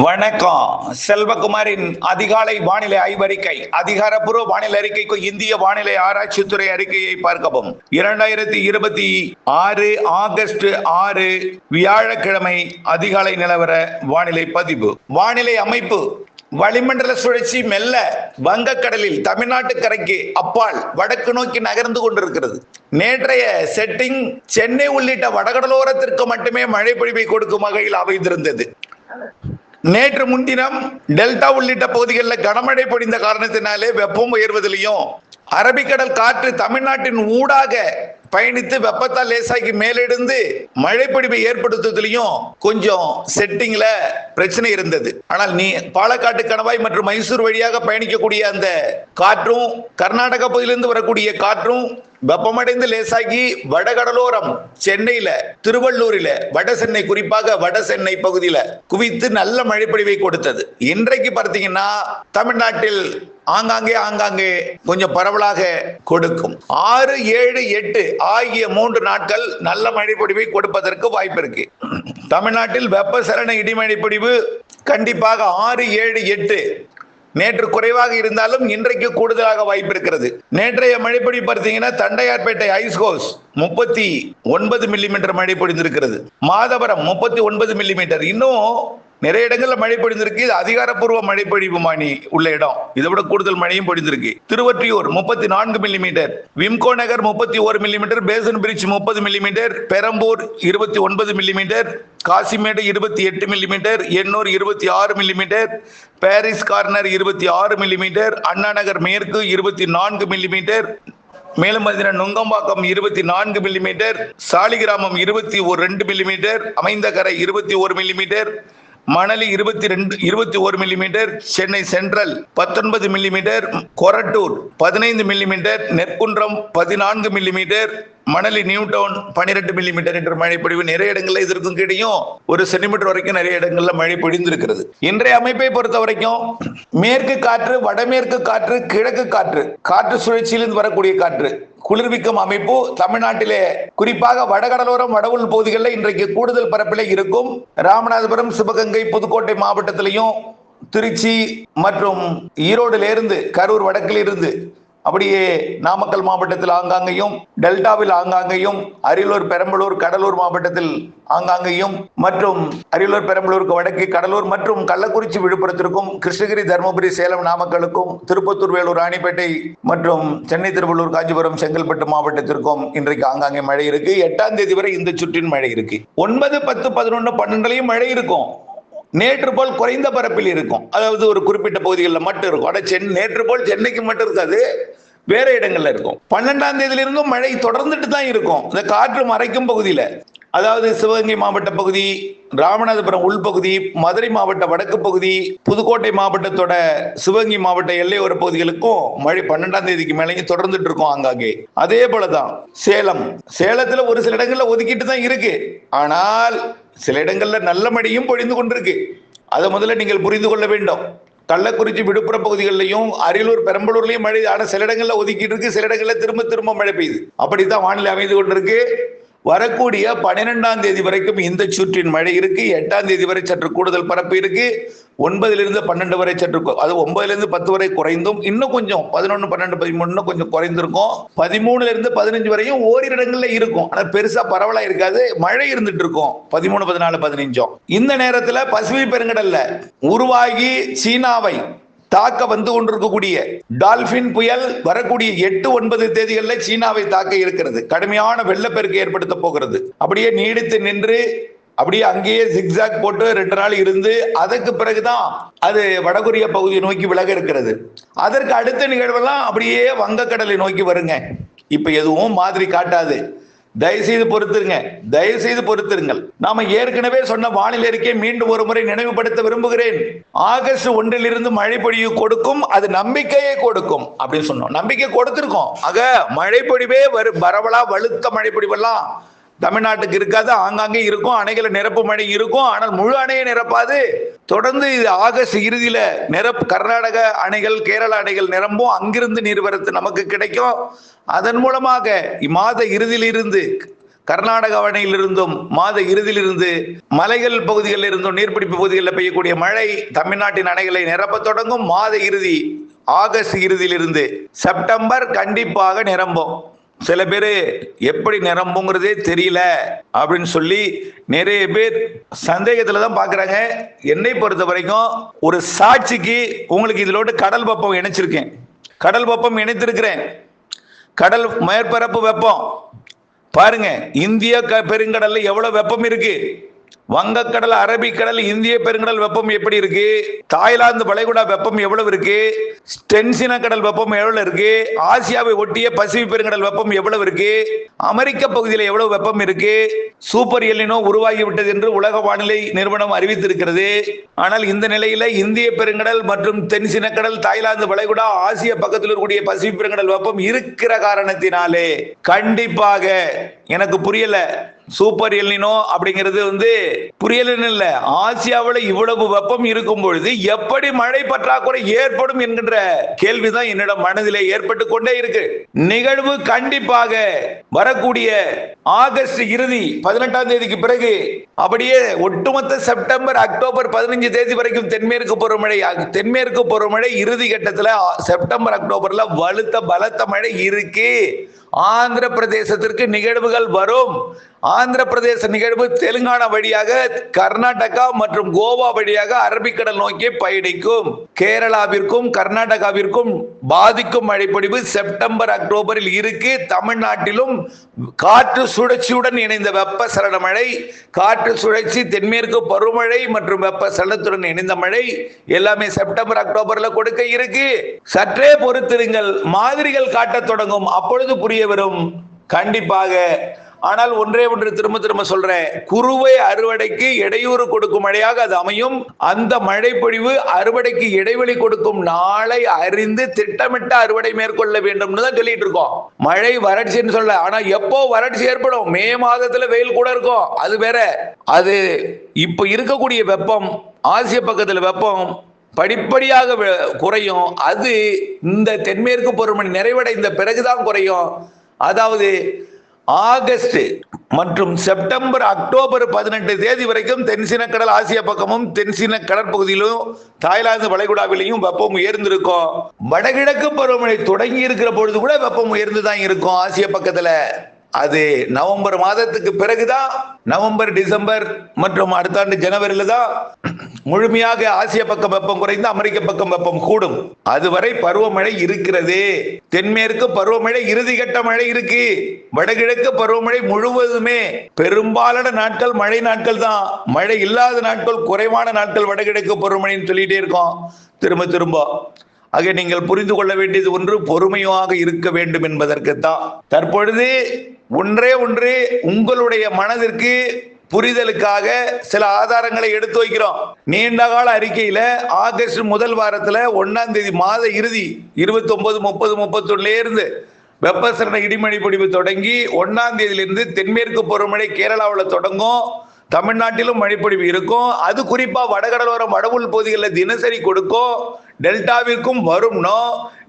வணக்கம். செல்வகுமாரின் அதிகாலை வானிலை ஆய்வறிக்கை. அதிகாரப்பூர்வ வானிலை அறிக்கைக்கு இந்திய வானிலை ஆராய்ச்சித்துறை அறிக்கையை பார்க்கவும். 2026 ஆகஸ்ட் 6 வியாழக்கிழமை அதிகாலை நிலவர வானிலை பதிவு. வானிலை அமைப்பு: வளிமண்டல சுழற்சி மெல்ல வங்கக்கடலில் தமிழ்நாட்டு கரைக்கு அப்பால் வடக்கு நோக்கி நகர்ந்து கொண்டிருக்கிறது. நேற்றைய செட்டிங் சென்னை உள்ளிட்ட வடகடலோரத்திற்கு மட்டுமே மழை பொழிவை கொடுக்கும் வகையில் அமைந்திருந்தது. நேற்று முன்தினம் டெல்டா உள்ளிட்ட பகுதிகளில் கனமழை பொழிந்த காரணத்தினாலே வெப்பம் உயர்வதிலையும் அரபிக்கடல் காற்று தமிழ்நாட்டின் ஊடாக பயணித்து வெப்பத்தால் லேசாக்கி மேலெடுந்து மழை பொழிவை ஏற்படுத்துவதிலையும் கொஞ்சம் செட்டிங்ல பிரச்சனை இருந்தது. ஆனால் பாலக்காட்டு கணவாய் மற்றும் மைசூர் வழியாக பயணிக்கக்கூடிய அந்த காற்றும் கர்நாடக பகுதியிலிருந்து வரக்கூடிய காற்றும் வெப்பமடைந்து லேசாகி வடகடலோரம் சென்னையில திருவள்ளூரில வட சென்னை குறிப்பாக வட சென்னை பகுதியில குவித்து நல்ல மழை பொழிவை கொடுத்தது. இன்றைக்கு பார்த்தீங்கன்னா தமிழ்நாட்டில் ஆங்காங்கே கொஞ்சம் பரவலாக கொடுக்கும். 6, 7, 8 ஆகிய 3 நாட்கள் நல்ல மழை பொழிவை கொடுப்பதற்கு வாய்ப்பு இருக்கு. தமிழ்நாட்டில் வெப்பசலன இடிமழை பொழிவு கண்டிப்பாக 6, 7, 8 நேற்று குறைவாக இருந்தாலும் இன்றைக்கு கூடுதலாக வாய்ப்பு இருக்கிறது. நேற்றைய மழைப்பொழிவு பார்த்தீங்கன்னா தண்டையார்பேட்டை ஐஸ் ஹவுஸ் 39 மில்லிமீட்டர் மழை பொழிந்திருக்கிறது. மாதவரம் 39 மில்லிமீட்டர். இன்னும் நிறைய இடங்கள்ல மழை பொழிந்திருக்கு. இது அதிகாரப்பூர்வ மழை பொழிவு மாணி உள்ள இடம். இதை விட கூடுதல் மழையும் பொழிந்திருக்கு. Thiruvottiyur 34 millimetre, Wimco Nagar 31 millimetre, Basin Bridge 30 millimetre, Perambur 29 millimetre, Kasimedu 28 millimetre, Ennore 26 millimetre, Parrys Corner 26 millimetre, Anna Nagar மேற்கு 24 மில்லிமீட்டர், மேலும் Nungambakkam 24 millimetre, Saligramam 22 millimetre, Aminjikarai 21 millimetre, Manali 21 millimetre, Chennai central 19 millimetre, Korattur 15 millimetre, Nerkundram 14 millimetre, Manali new town 12 millimetre என்ற மழை பொழிவு நிறைய இடங்கள்ல இதற்கும் கிடையும் 1 சென்டிமீட்டர் வரைக்கும் நிறைய இடங்கள்ல மழை பொழிந்திருக்கிறது. இன்றைய அமைப்பை பொறுத்த வரைக்கும் மேற்கு காற்று, வடமேற்கு காற்று, கிழக்கு காற்று, காற்று சுழற்சியிலிருந்து வரக்கூடிய காற்று குளிர்விக்கும் அமைப்பு தமிழ்நாட்டிலே குறிப்பாக வடகடலோரம் வடவுள் பகுதிகளில் இன்றைக்கு கூடுதல் பரப்பிலே இருக்கும். ராமநாதபுரம், சிவகங்கை, புதுக்கோட்டை மாவட்டத்திலையும், திருச்சி மற்றும் ஈரோடுல இருந்து, கரூர் வடக்கில் இருந்து, அப்படியே நாமக்கல் மாவட்டத்தில் ஆங்காங்கையும், டெல்டாவில் ஆங்காங்கையும், அரியலூர், பெரம்பலூர், கடலூர் மாவட்டத்தில் ஆங்காங்கையும், மற்றும் அரியலூர், பெரம்பலூருக்கு வடக்கே கடலூர் மற்றும் கள்ளக்குறிச்சி, விழுப்புரத்திற்கும், கிருஷ்ணகிரி, தருமபுரி, சேலம், நாமக்கலுக்கும், திருப்பத்தூர், வேலூர், ராணிப்பேட்டை மற்றும் சென்னை, திருவள்ளூர், காஞ்சிபுரம், செங்கல்பட்டு மாவட்டத்திற்கும் இன்றைக்கு ஆங்காங்கே மழை இருக்கு. 8ஆம் தேதி வரை இந்த சுற்றின் மழை இருக்கு. 9, 10, 11, 12 மழை இருக்கும். நேற்று போல் குறைந்த பரப்பில் இருக்கும். அதாவது ஒரு குறிப்பிட்ட பகுதிகளில் மட்டும் இருக்கும். ஆனால் நேற்று போல் சென்னைக்கு மட்டும் இருக்காது, வேற இடங்கள்ல இருக்கும். 12ஆம் தேதியிலிருந்தும் மழை தொடர்ந்துட்டு தான் இருக்கும். இந்த காற்று மறைக்கும் பகுதியில, அதாவது சிவகங்கை மாவட்ட பகுதி, ராமநாதபுரம் உள்பகுதி, மதுரை மாவட்ட வடக்கு பகுதி, புதுக்கோட்டை மாவட்டத்தோட சிவகங்கை மாவட்ட எல்லையோர பகுதிகளுக்கும் மழை 12ஆம் தேதிக்கு மேலேயும் தொடர்ந்துட்டு இருக்கும் ஆங்காங்கே. அதே போலதான் சேலத்துல ஒரு சில இடங்கள்ல ஒதுக்கிட்டு தான் இருக்கு. ஆனால் சில இடங்கள்ல நல்ல மழையும் பொழிந்து கொண்டிருக்கு. அதை முதல்ல நீங்கள் புரிந்து கொள்ள வேண்டும். கள்ளக்குறிச்சி, விழுப்புரம் பகுதிகளிலையும், அரியலூர், பெரம்பலூர்லயும் மழை, ஆனா சில இடங்கள்ல ஒதுக்கிட்டு இருக்கு, சில இடங்கள்ல திரும்ப மழை பெய்யுது. அப்படித்தான் வானிலை அமைந்து கொண்டிருக்கு. வரக்கூடிய 12ஆம் தேதி வரைக்கும் இந்த சுற்றின் மழை இருக்கு. 8ஆம் தேதி வரை சற்று கூடுதல் பரப்பு இருக்கு. 9லிருந்து 12 வரை சற்று, அது 9லிருந்து 10 வரை குறைந்தும், இன்னும் கொஞ்சம் 11, 12, 13 கொஞ்சம் குறைந்திருக்கும். 13லிருந்து 15 வரையும் ஓரிரு இடங்கள்ல இருக்கும். ஆனா பெருசா பரவலா இருக்காது. மழை இருந்துட்டு இருக்கும் 13, 14, 15. இந்த நேரத்துல பசிபிக் பெருங்கடல்ல உருவாகி சீனாவை தாக்க வந்து கொண்டிருக்கக்கூடிய டால்பின் புயல் வரக்கூடிய 8, 9 தேதிகளில் சீனாவை தாக்க இருக்கிறது. கடுமையான வெள்ளப்பெருக்கு ஏற்படுத்த போகிறது. அப்படியே நீடித்து நின்று அப்படியே அங்கேயே ஜிக்ஜாக் போட்டு 2 நாள் இருந்து அதற்கு பிறகுதான் அது வடகொரிய பகுதியை நோக்கி விலக இருக்கிறது. அதற்கு அடுத்த நிகழ்வெல்லாம் அப்படியே வங்கக்கடலை நோக்கி வருங்க. இப்ப எதுவும் மாதிரி காட்டாது. தயவுசெய்து பொறுத்திருங்கள். நாம ஏற்கனவே சொன்ன வானிலை அறிக்கையை மீண்டும் ஒரு முறை நினைவுபடுத்த விரும்புகிறேன். ஆகஸ்ட் 1லிருந்து மழை பொழிவு கொடுக்கும், அது நம்பிக்கையை கொடுக்கும் அப்படின்னு சொன்னோம். நம்பிக்கை கொடுத்திருக்கோம். ஆக மழை பொழிவே பரவலா வலுத்த மழை பொழிவெல்லாம் தமிழ்நாட்டுக்கு இருக்காது, ஆங்காங்கே இருக்கும். அணைகளை நிரப்பு மழை இருக்கும், ஆனால் முழு அணையை நிரப்பாது. தொடர்ந்து இது ஆகஸ்ட் இறுதியில கர்நாடக அணைகள், கேரள அணைகள் நிரம்பும். அங்கிருந்து நீர்வரத்து நமக்கு கிடைக்கும். அதன் மூலமாக இம்மாத இறுதியிலிருந்து கர்நாடக அணையிலிருந்தும் மாத இறுதியிலிருந்து மலைகள் பகுதிகளில் இருந்தும் நீர்பிடிப்பு பகுதிகளில் பெய்யக்கூடிய மழை தமிழ்நாட்டின் அணைகளை நிரப்ப தொடங்கும். மாத இறுதி ஆகஸ்ட் இறுதியிலிருந்து செப்டம்பர் கண்டிப்பாக நிரம்பும். சில பேர் எப்படி நிரம்புங்கிறதே தெரியல அப்படின்னு சொல்லி நிறைய பேர் சந்தேகத்துல தான் பாக்குறாங்க. என்னை பொறுத்த வரைக்கும் ஒரு சாட்சிக்கு உங்களுக்கு இதிலோடு கடல் வெப்பம் இணைச்சிருக்கேன். கடல் வெப்பம் இணைத்திருக்கிறேன். கடல் மேற்பரப்பு வெப்பம் பாருங்க, இந்திய பெருங்கடல்ல எவ்வளவு வெப்பம் இருக்கு. வங்கக்கடல், அரபிக்கடல், இந்திய பெருங்கடல் வெப்பம் எப்படி இருக்கு, தாய்லாந்து வளைகுடா வெப்பம் எவ்வளவு இருக்கு, தென்சீன கடல் வெப்பம் எவ்வளவு இருக்கு, ஆசியாவை ஒட்டிய பசிபிக் பெருங்கடல் வெப்பம் எவ்வளவு இருக்கு, அமெரிக்க பகுதியில் எவ்வளவு வெப்பம் இருக்கு. சூப்பர் எல்னினோ உருவாகிவிட்டது என்று உலக வானிலை நிறுவனம் அறிவித்திருக்கிறது. ஆனால் இந்த நிலையில இந்திய பெருங்கடல் மற்றும் தென்சீன கடல், தாய்லாந்து வளைகுடா, ஆசிய பக்கத்தில் இருக்கக்கூடிய பசிபிக் பெருங்கடல் வெப்பம் இருக்கிற காரணத்தினாலே கண்டிப்பாக எனக்கு புரியல. சூப்பர் எல்னினோ அப்படிங்கிறது புரியலன்னு இல்ல, ஆசியாவில் இவ்வளவு வெப்பம் இருக்கும் பொழுது எப்படி மழை பற்றாக்குறை ஏற்படும் என்கின்ற கேள்விதான் என்னிடம் மனதிலே ஏற்பட்டு கொண்டே இருக்கு. நிகழ்வு கண்டிப்பாக வரக்கூடிய ஆகஸ்ட் இறுதி 18ஆம் தேதிக்கு பிறகு அப்படியே ஒட்டுமொத்த செப்டம்பர் அக்டோபர் 15 தேதி வரைக்கும் தென்மேற்கு பருவமழை இறுதி கட்டத்தில் செப்டம்பர் அக்டோபர்ல வலுத்த பலத்த மழை இருக்கு. ஆந்திர பிரதேசத்திற்கு நிகழ்வுகள் வரும். ஆந்திர பிரதேச நிகழ்வு தெலுங்கானா வழியாக கர்நாடகா மற்றும் கோவா வழியாக அரபிக்கடல் நோக்கி பயணிக்கும். கேரளாவிற்கும் கர்நாடகாவிற்கும் பாதிக்கும் மழைப்பொழிவு செப்டம்பர் அக்டோபரில் இருக்கு. தமிழ்நாட்டிலும் காற்று சுழற்சியுடன் இணைந்த வெப்பசலன மழை, காற்று சுழற்சி, தென்மேற்கு பருவமழை மற்றும் வெப்பசலனத்துடன் இணைந்த மழை எல்லாமே செப்டம்பர் அக்டோபர்ல கொடுக்க இருக்கு. சற்றே பொறுத்திருங்கள், மாதிரிகள் காட்டத் தொடங்கும், அப்பொழுது புரிய வரும் கண்டிப்பாக. ஆனால் ஒன்றே ஒன்று திரும்ப திரும்ப சொல்றேன், குறுவை அறுவடைக்கு இடையூறு கொடுக்கும் மழையாக அது அமையும். அந்த மழை பொழிவு அறுவடைக்கு இடைவெளி கொடுக்கும் நாளை அறிந்து திட்டமிட்ட அறுவடை மேற்கொள்ள வேண்டும் தான் சொல்லிட்டு இருக்கோம். மழை வறட்சின்னு சொல்ல, ஆனா எப்போ வறட்சி ஏற்படும்? மே மாதத்துல வெயில் கூட இருக்கும், அது வேற. அது இப்ப இருக்கக்கூடிய வெப்பம், ஆசிய பக்கத்துல வெப்பம் படிப்படியாக குறையும். அது இந்த தென்மேற்கு பருவமழை நிறைவடைந்த பிறகுதான் குறையும். அதாவது ஆகஸ்ட் மற்றும் செப்டம்பர் அக்டோபர் 18 தேதி வரைக்கும் தென்சீன கடல் ஆசிய பக்கமும் தென்சீன கடற்பகுதியிலும் தாய்லாந்து வளைகுடாவிலையும் வெப்பம் உயர்ந்திருக்கும். வடகிழக்கு பருவமழை தொடங்கி இருக்கிற பொழுது கூட வெப்பம் உயர்ந்துதான் இருக்கும் ஆசிய பக்கத்துல. அது நவம்பர் மாதத்துக்கு பிறகுதான், நவம்பர் டிசம்பர் மற்றும் அடுத்த ஆண்டு ஜனவரியில தான் முழுமையாக ஆசிய பக்கம் வெப்பம் குறைந்து அமெரிக்க பக்கம் வெப்பம் கூடும். அதுவரை பருவமழை இருக்கிறது. தென்மேற்கு பருவமழை இறுதிக்கட்ட மழை இருக்கு. வடகிழக்கு பருவமழை முழுவதுமே பெரும்பாலான நாட்கள் மழை நாட்கள் தான். மழை இல்லாத நாட்கள், குறைவான நாட்கள் வடகிழக்கு பருவமழைன்னு சொல்லிட்டே இருக்கோம் திரும்ப திரும்ப. ஆக நீங்கள் புரிந்து கொள்ள வேண்டியது ஒன்று, பொறுமையாக இருக்க வேண்டும் என்பதற்குத்தான். தற்பொழுது ஒன்றே ஒன்று உங்களுடைய மனதிற்கு புரிதலுக்காக சில ஆதாரங்களை எடுத்து வைக்கிறோம். நீண்ட கால அறிக்கையில ஆகஸ்ட் முதல் வாரத்துல 1ஆம் தேதி மாத இறுதி 29, 30, 31 இருந்து வெப்பசலன இடிமழை பொழிவு தொடங்கி 1ஆம் தேதியிலிருந்து தென்மேற்கு பருவமழை கேரளாவில் தொடங்கும். தமிழ்நாட்டிலும் மழைப்பொழிவு இருக்கும். அது குறிப்பா வடகடலோரம் வடவுள் பகுதிகளில் தினசரி கொடுக்கும். டெல்டாவிற்கும் வரும்.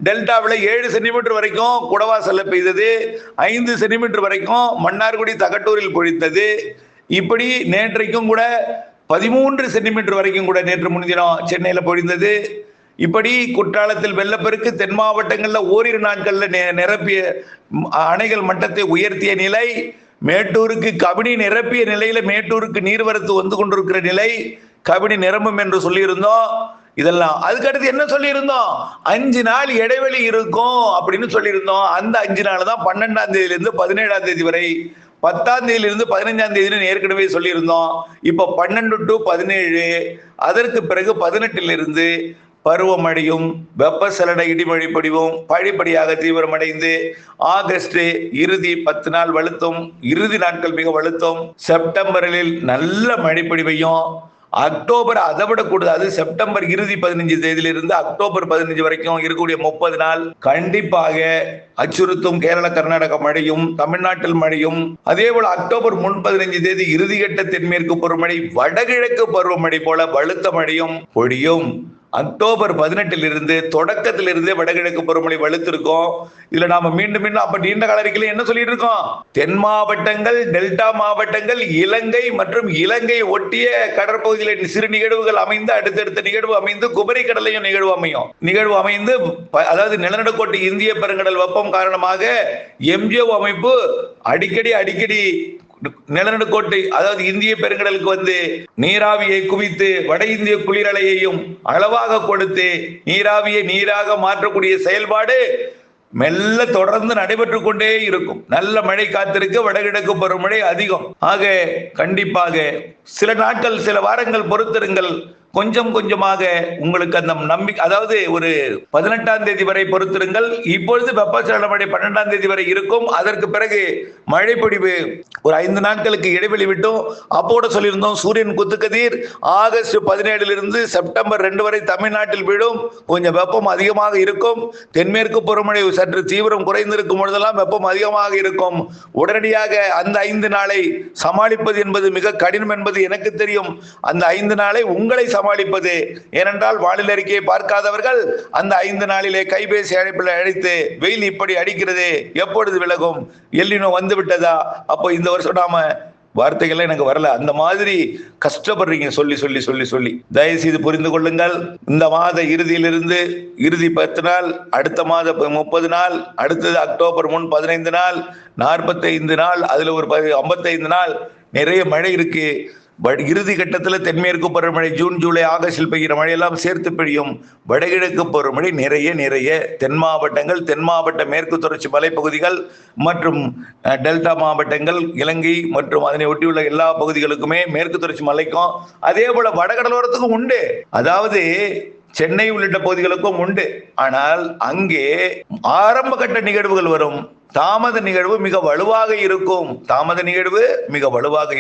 டெல்டாவில் 7 சென்டிமீட்டர் வரைக்கும் குடவாசல்ல பெய்தது, 5 சென்டிமீட்டர் வரைக்கும் மன்னார்குடி தகட்டூரில் பொழித்தது. இப்படி நேற்றைக்கும் கூட 13 சென்டிமீட்டர் வரைக்கும் கூட நேற்று முன்தினம் சென்னையில பொழிந்தது. இப்படி குற்றாலத்தில் வெள்ளப்பெருக்கு, தென் மாவட்டங்களில் ஓரிரு நாட்கள்ல நிரப்பிய அணைகள் மட்டத்தை உயர்த்திய நிலை, மேட்டூருக்கு கபினி நிரப்பிய நிலையில மேட்டூருக்கு நீர்வரத்து வந்து கொண்டிருக்கிற நிலை, கபினி நிரம்பும் என்று சொல்லியிருந்தோம். இதெல்லாம் அதுக்கடுத்து என்ன சொல்லியிருந்தோம்? 5 நாள் இடைவெளி இருக்கும் அப்படின்னு சொல்லியிருந்தோம். அந்த 5 நாள் தான் 12ஆம் தேதியிலிருந்து 17ஆம் தேதி வரை, 10ஆம் தேதியிலிருந்து 15ஆம் தேதி ஏற்கனவே சொல்லியிருந்தோம். இப்போ 12 to 17, அதற்கு பிறகு 18லிருந்து பருவமழையும் வெப்பசலன இடிமழை பொழிவும் படிப்படியாக தீவிரமடைந்து ஆகஸ்ட் இறுதி 10 நாள் வலுத்தும், இறுதி நாட்கள் மிக வலுத்தும், செப்டம்பரில் நல்ல மழை பொழிவையும், அக்டோபர் அதை விட கூடாது. செப்டம்பர் இறுதி 15 தேதியிலிருந்து அக்டோபர் 15 வரைக்கும் இருக்கக்கூடிய 30 நாள் கண்டிப்பாக அச்சுறுத்தும் கேரள கர்நாடக மழையும் தமிழ்நாட்டில் மழையும். அதே போல அக்டோபர் 15 தேதி இறுதிக்கட்ட தென்மேற்கு பருவமழை, வடகிழக்கு பருவமழை போல வலுத்த மழையும் பொழியும். அக்டோபர் 18 தொடக்கத்திலிருந்தே வடகிழக்கு பருவமழை வலுத்திருக்கும். இதுல நாம மீண்டும் மீண்டும் அப்ப நீண்ட கால அறிக்கையில என்ன சொல்லிட்டு இருக்கோம்? தென் மாவட்டங்கள், டெல்டா மாவட்டங்கள், இலங்கை மற்றும் இலங்கை ஒட்டிய கடற்பகுதியில் சிறு நிகழ்வுகள் அமைந்து அடுத்தடுத்த நிகழ்வு அமைந்து குமரி கடலையும் நிகழ்வு அமைந்து அதாவது நிலநடுக்கோட்டு இந்திய பெருங்கடல் வெப்பம் காரணமாக எம்ஜிஓ அமைப்பு அடிக்கடி நிலநடுக்கோட்டை அதாவது இந்திய பெருங்கடலுக்கு வந்து நீராவியை குவித்து வட இந்திய குளிரலையையும் அளவாக கொடுத்து நீராவியை நீராக மாற்றக்கூடிய செயல்பாடு மெல்ல தொடர்ந்து நடைபெற்று கொண்டே இருக்கும். நல்ல மழை காத்திருக்கு, வடகிழக்கு பருவமழை அதிகம். ஆக கண்டிப்பாக சில நாட்கள் சில வாரங்கள் பொறுத்திருங்கள். கொஞ்சம் கொஞ்சமாக உங்களுக்கு அந்த நம்பிக்கை, அதாவது ஒரு 18ஆம் தேதி வரை பொறுத்திருங்கள். இப்பொழுது வெப்பச்சலன மழை 12ஆம் தேதி வரை இருக்கும். அதற்கு பிறகு மழை பொழிவு ஒரு 5 நாட்களுக்கு இடைவெளி விட்டும் அப்போட சொல்லியிருந்தோம். சூரியன் குத்துக்கதிர் ஆகஸ்ட் 17 செப்டம்பர் 2 வரை தமிழ்நாட்டில் விழும். கொஞ்சம் வெப்பம் அதிகமாக இருக்கும். தென்மேற்கு பருவமழை சற்று தீவிரம் குறைந்திருக்கும் பொழுதெல்லாம் வெப்பம் அதிகமாக இருக்கும். உடனடியாக அந்த 5 நாளை சமாளிப்பது என்பது மிக கடினம் என்பது எனக்கு தெரியும். அந்த 5 நாளை உங்களை சமாளிப்பது. ஏனென்றால் வானிலை அறிக்கையை பார்க்காதவர்கள் அந்த 5 நாளிலே கைபேசி அழைப்பில் அழைத்து வெயில் இப்படி அடிக்கிறது, எப்பொழுது விலகும், எல்லினோ வந்து விட்டதா, அப்போ இந்த வருஷம் நாம வார்த்தைகள் எனக்கு வரல, அந்த மாதிரி கஷ்டப்படுறீங்க சொல்லி சொல்லி சொல்லி சொல்லி தயவு செய்து புரிந்து கொள்ளுங்கள். இந்த மாத இறுதியிலிருந்து இறுதி 10 நாள், அடுத்த மாத 30 நாள், அடுத்தது அக்டோபர் 15 நாள், 45 நாள், அதுல ஒரு 55 நாள் நிறைய மழை இருக்கு. இறுதி கட்டத்தில் தென்மேற்கு பருவமழை ஜூன் ஜூலை ஆகஸ்டில் பெய்கிற மழையெல்லாம் சேர்த்து பெய்யும். வடகிழக்கு பருவமழை நிறைய தென் மாவட்டங்கள், தென் மாவட்ட மேற்கு தொடர்ச்சி மலைப்பகுதிகள் மற்றும் டெல்டா மாவட்டங்கள், இலங்கை மற்றும் அதனை ஒட்டியுள்ள எல்லா பகுதிகளுக்குமே மேற்கு தொடர்ச்சி மலைக்கும் அதே போல வடகடலோரத்துக்கும் உண்டு. அதாவது சென்னை உள்ளிட்ட பகுதிகளுக்கும் உண்டு. ஆனால் அங்கே ஆரம்ப கட்ட நிகழ்வுகள் வரும். தாமத நிகழ்வு மிக வலுவாக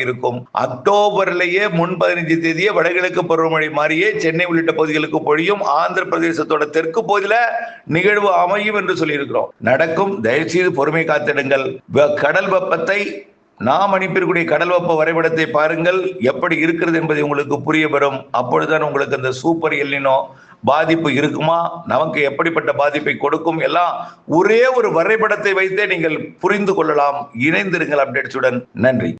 இருக்கும். அக்டோபர்லேயே முன் 15 தேதியே வடகிழக்கு பருவமழை மாறியே சென்னை உள்ளிட்ட பகுதிகளுக்கு பொழியும். ஆந்திர பிரதேசத்தோட தெற்கு பகுதியில நிகழ்வு அமையும் என்று சொல்லி இருக்கிறோம். நடக்கும். தயவுசெய்து பொறுமை காத்திடுங்கள். கடல் வெப்பத்தை நாம் அனுப்பியிருக்கூடிய கடல் வெப்ப வரைபடத்தை பாருங்கள், எப்படி இருக்கிறது என்பதை உங்களுக்கு புரிய வரும். அப்பொழுதுதான் உங்களுக்கு அந்த சூப்பர் எல்னினோ பாதிப்பு இருக்குமா, நமக்கு எப்படிப்பட்ட பாதிப்பை கொடுக்கும், எல்லாம் ஒரே ஒரு வரைபடத்தை வைத்தே நீங்கள் புரிந்து கொள்ளலாம். இணைந்திருங்கள் அப்டேட்ஸுடன். நன்றி.